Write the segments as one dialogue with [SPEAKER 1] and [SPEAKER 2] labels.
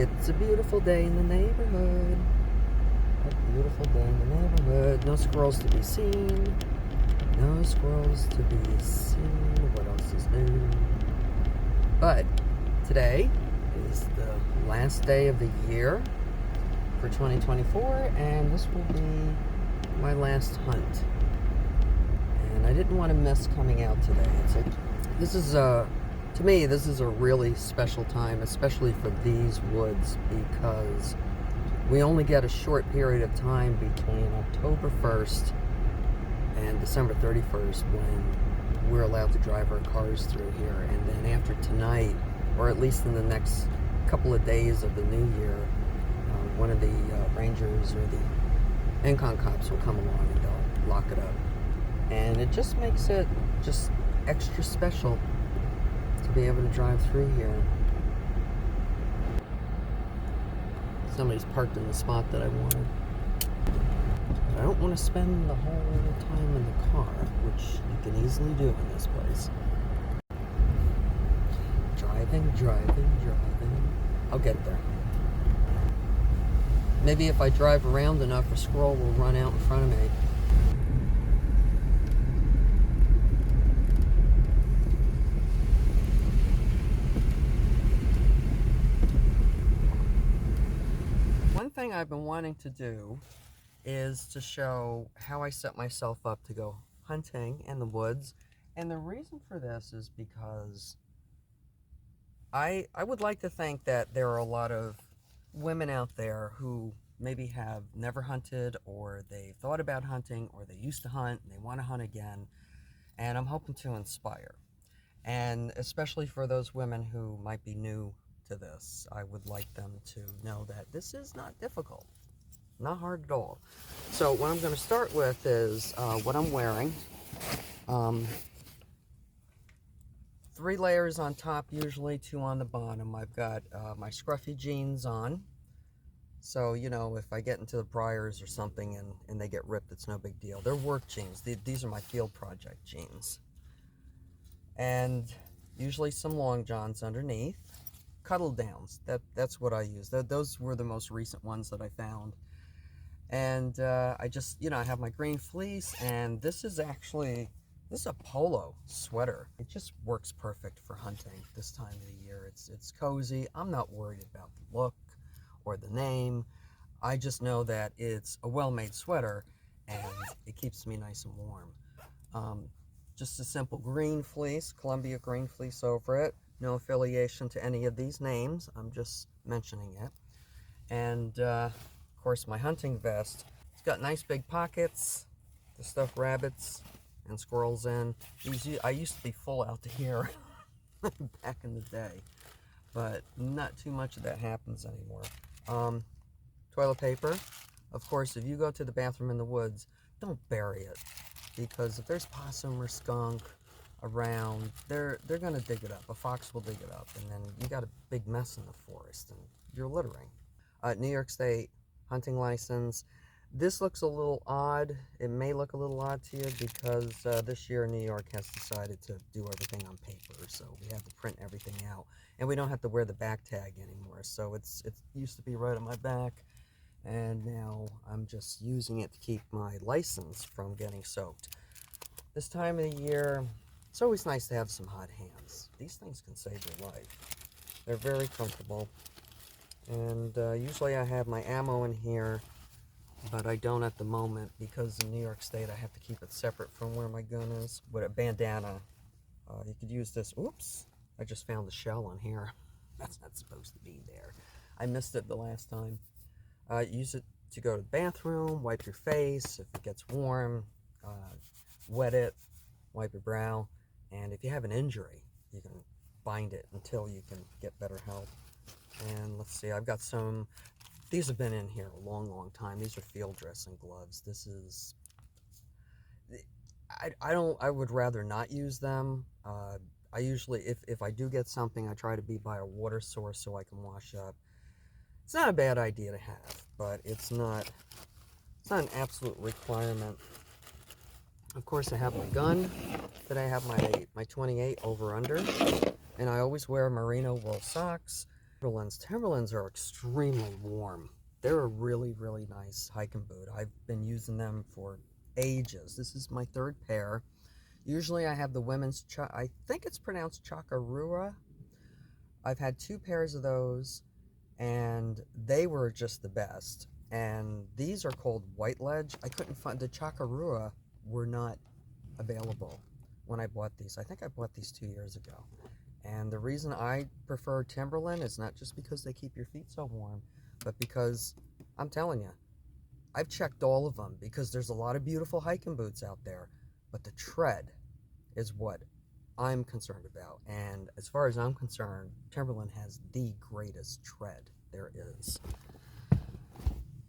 [SPEAKER 1] It's a beautiful day in the neighborhood. A beautiful day in the neighborhood. No squirrels to be seen. No squirrels to be seen. What else is new? But today is the last day of the year for 2024, and this will be my last hunt. And I didn't want to miss coming out today. To me, this is a really special time, especially for these woods, because we only get a short period of time between October 1st and December 31st when we're allowed to drive our cars through here. And then after tonight, or at least in the next couple of days of the new year, one of the rangers or the Encon cops will come along and they'll lock it up. And it just makes it just extra special to be able to drive through here. Somebody's parked in the spot that I wanted. But I don't want to spend the whole time in the car, which you can easily do in this place. Driving. I'll get there. Maybe if I drive around enough, a squirrel will run out in front of me. One thing I've been wanting to do is to show how I set myself up to go hunting in the woods. And the reason for this is because I would like to think that there are a lot of women out there who maybe have never hunted, or they thought about hunting, or they used to hunt and they want to hunt again. And I'm hoping to inspire. And especially for those women who might be new to this, I would like them to know that this is not difficult, not hard at all. So what I'm going to start with is what I'm wearing. 3 layers on top, usually 2 on the bottom. I've got my scruffy jeans on, so you know, if I get into the briars or something and they get ripped, it's no big deal. They're work jeans. These are my field project jeans. And usually some long johns underneath. Cuddle downs, that's what I use. Those were the most recent ones that I found. And I just, I have my green fleece, and this is a polo sweater. It just works perfect for hunting this time of the year. It's cozy. I'm not worried about the look or the name. I just know that it's a well-made sweater and it keeps me nice and warm. Just a simple green fleece, Columbia green fleece over it. No affiliation to any of these names. I'm just mentioning it. And, of course, my hunting vest. It's got nice big pockets to stuff rabbits and squirrels in. I used to be full out to here back in the day. But not too much of that happens anymore. Toilet paper. Of course, if you go to the bathroom in the woods, don't bury it. Because if there's possum or skunk around, they're going to dig it up. A fox will dig it up, and then you got a big mess in the forest, and you're littering. New York State hunting license. This looks a little odd. It may look a little odd to you because this year New York has decided to do everything on paper, so we have to print everything out, and we don't have to wear the back tag anymore. So it used to be right on my back, and now I'm just using it to keep my license from getting soaked. This time of the year, it's always nice to have some hot hands. These things can save your life. They're very comfortable. And usually I have my ammo in here, but I don't at the moment because in New York State I have to keep it separate from where my gun is. With a bandana, you could use this. Oops, I just found the shell on here. That's not supposed to be there. I missed it the last time. Use it to go to the bathroom, wipe your face if it gets warm, wet it, wipe your brow, and if you have an injury, you can bind it until you can get better help. And let's see, I've got some, these have been in here a long time. These are field dressing gloves. This is, I would rather not use them. I usually, if I do get something, I try to be by a water source so I can wash up. It's not a bad idea to have, but it's not an absolute requirement. Of course, I have my gun. Then I have my 28 over under, and I always wear merino wool socks. Timberlands are extremely warm. They're a really, really nice hiking boot. I've been using them for ages. This is my third pair. Usually I have the women's, I think it's pronounced Chakarua. I've had two pairs of those, and they were just the best. And these are called White Ledge. I couldn't find, the Chakarua were not available when I bought these. I think I bought these 2 years ago. And the reason I prefer Timberland is not just because they keep your feet so warm, but because, I'm telling you, I've checked all of them because there's a lot of beautiful hiking boots out there, but the tread is what I'm concerned about. And as far as I'm concerned, Timberland has the greatest tread there is.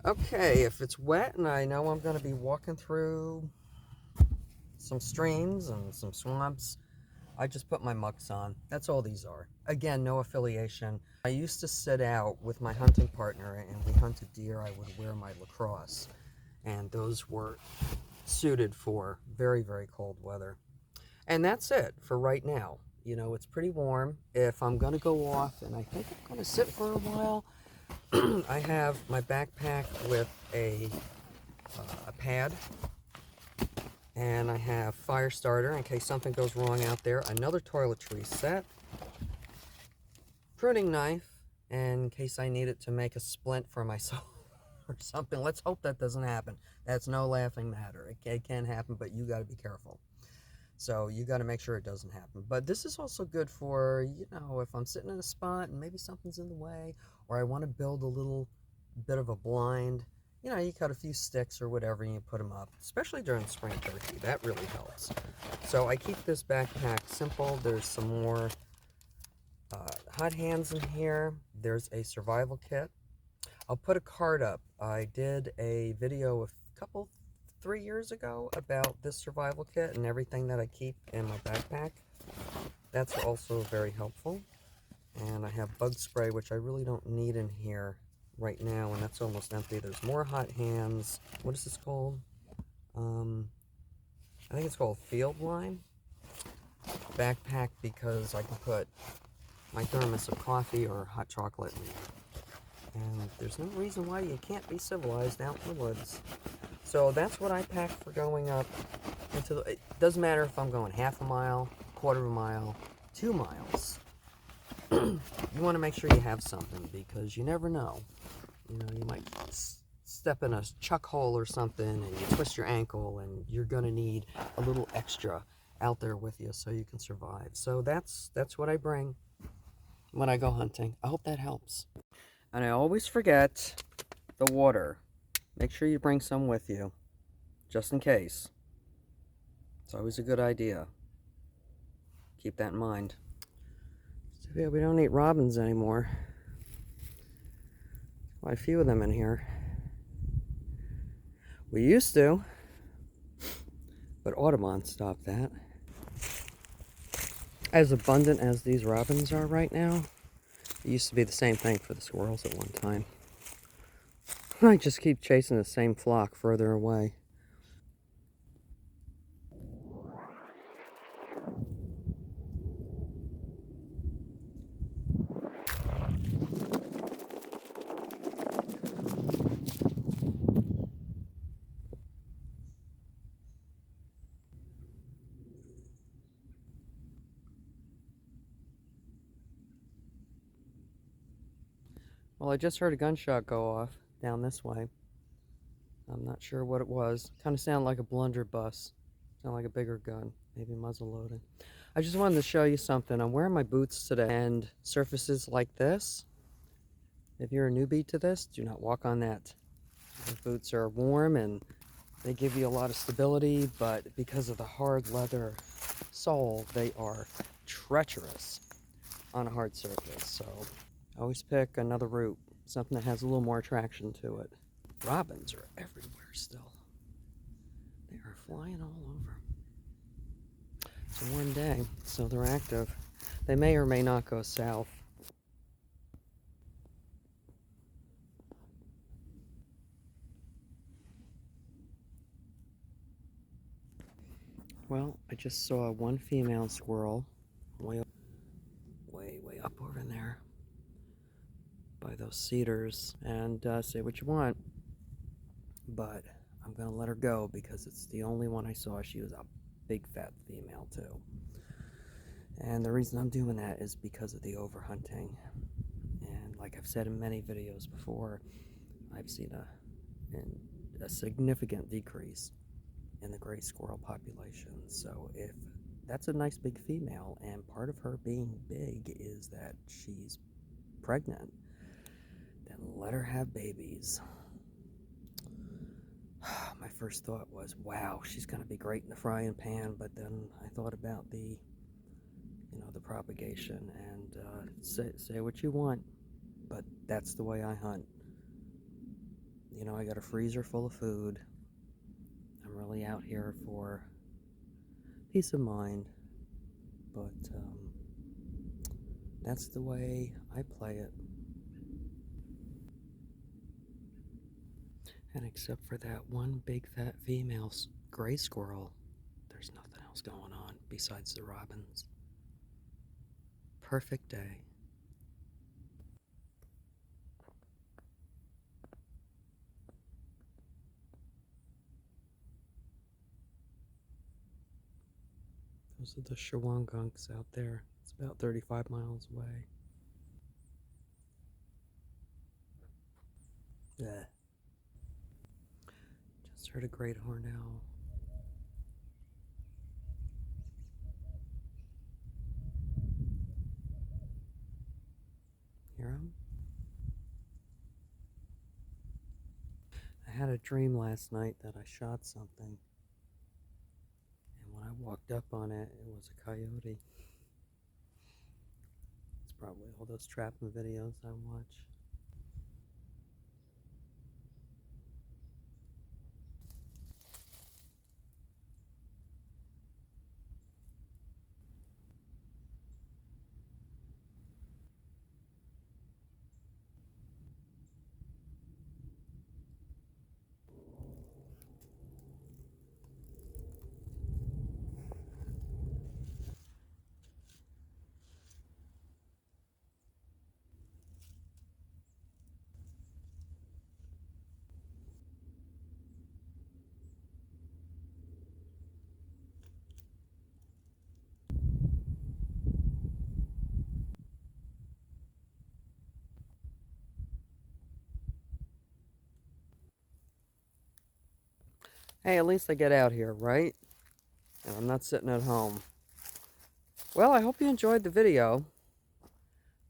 [SPEAKER 1] Okay, if it's wet and I know I'm going to be walking through some streams and some swamps, I just put my mucks on. That's all these are. Again, no affiliation. I used to sit out with my hunting partner and we hunted deer. I would wear my lacrosse, and those were suited for very, very cold weather. And that's it for right now. You know, it's pretty warm. If I'm going to go off, and I think I'm going to sit for a while, I have my backpack with a pad, and I have fire starter in case something goes wrong out there, another toiletries set, pruning knife in case I need it to make a splint for myself or something. Let's hope that doesn't happen. That's no laughing matter. It can happen, but you got to be careful. So you got to make sure it doesn't happen. But this is also good for, you know, if I'm sitting in a spot and maybe something's in the way, or I want to build a little bit of a blind. You know, you cut a few sticks or whatever and you put them up, especially during spring turkey. That really helps. So I keep this backpack simple. There's some more hot hands in here. There's a survival kit. I'll put a card up. I did a video a couple, 3 years ago about this survival kit and everything that I keep in my backpack. That's also very helpful. And I have bug spray, which I really don't need in here right now, and that's almost empty. There's more hot hands. What is this called? I think it's called field line backpack, because I can put my thermos of coffee or hot chocolate in there. And there's no reason why you can't be civilized out in the woods. So that's what I pack for going up into the, it doesn't matter if I'm going half a mile, quarter of a mile, 2 miles. You want to make sure you have something, because you never know. You know, you might step in a chuck hole or something and you twist your ankle, and you're going to need a little extra out there with you so you can survive. So that's what I bring when I go hunting. I hope that helps. And I always forget the water. Make sure you bring some with you, just in case. It's always a good idea. Keep that in mind. So yeah, we don't eat robins anymore. Quite a few of them in here. We used to, but Audubon stopped that. As abundant as these robins are right now, it used to be the same thing for the squirrels at one time. I just keep chasing the same flock further away. Well, I just heard a gunshot go off down this way. I'm not sure what it was. Kind of sounded like a blunderbuss. Sounded like a bigger gun, maybe muzzle loading. I just wanted to show you something. I'm wearing my boots today, and surfaces like this, if you're a newbie to this, do not walk on that. The boots are warm and they give you a lot of stability, but because of the hard leather sole, they are treacherous on a hard surface. So always pick another route, something that has a little more traction to it. Robins are everywhere still. They are flying all over. It's a warm day, so they're active. They may or may not go south. Well, I just saw one female squirrel way up over there. by those cedars and say what you want. But I'm going to let her go because it's the only one I saw. She was a big fat female too. And the reason I'm doing that is because of the overhunting. And like I've said in many videos before, I've seen a significant decrease in the gray squirrel population. So if that's a nice big female, and part of her being big is that she's pregnant, then let her have babies. My first thought was, wow, she's going to be great in the frying pan, but then I thought about the propagation, and say what you want, but that's the way I hunt. I got a freezer full of food. I'm really out here for peace of mind, but that's the way I play it. And except for that one big fat female gray squirrel, there's nothing else going on besides the robins. Perfect day. Those are the Shawangunks out there. It's about 35 miles away. Yeah. Just heard a great horned owl. Hear him? I had a dream last night that I shot something. And when I walked up on it, it was a coyote. It's probably all those trapping videos I watch. Hey, at least I get out here, right? And I'm not sitting at home. Well, I hope you enjoyed the video.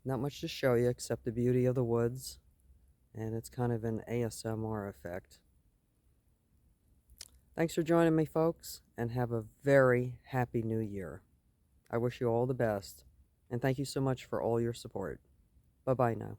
[SPEAKER 1] Not much to show you except the beauty of the woods. And it's kind of an ASMR effect. Thanks for joining me, folks, and have a very happy new year. I wish you all the best, and thank you so much for all your support. Bye-bye now.